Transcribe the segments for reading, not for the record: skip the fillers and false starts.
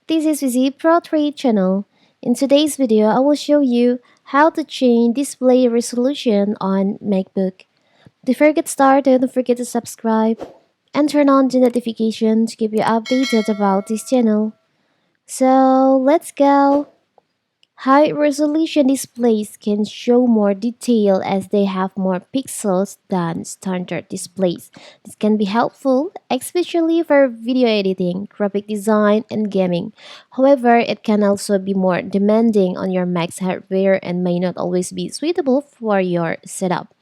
This is Vizi Pro Trade channel. In today's video, I will show you how to change display resolution on MacBook. Before we get started, don't forget to subscribe and turn on the notification to keep you updated about this channel. So let's go! High resolution displays can show more detail as they have more pixels than standard displays. This can be helpful, especially for video editing, graphic design, and gaming. However, it can also be more demanding on your Mac's hardware and may not always be suitable for your setup.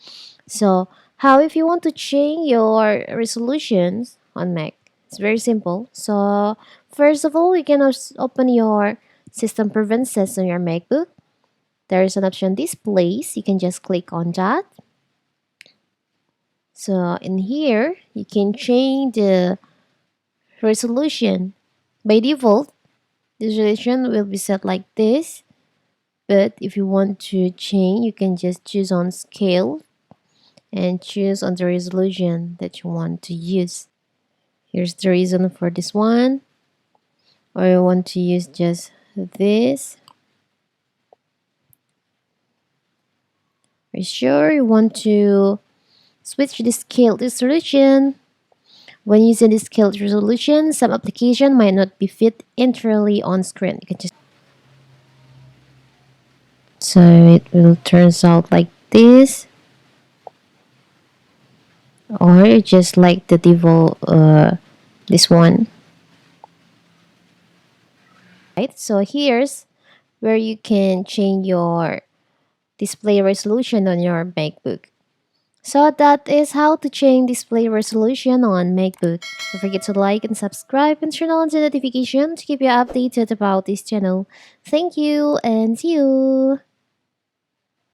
So, how if you want to change your resolutions on Mac? It's very simple. So, first of all, you can open your System Preferences on your MacBook. There is an option Displays. You can just click on that. So, in here, you can change the resolution. By default, the resolution will be set like this. But if you want to change, you can just choose on Scale and choose on the resolution that you want to use. Here's the reason for this one. Or you want to use just this. Are you sure you want to switch the scale resolution? When using the scale resolution, some application might not be fit entirely on screen. You can just so it will turns out like this, or just like the default this one. Right. So here's where you can change your display resolution on your MacBook. So that is how to change display resolution on MacBook. Don't forget to like and subscribe and turn on the notification to keep you updated about this channel. Thank you and see you!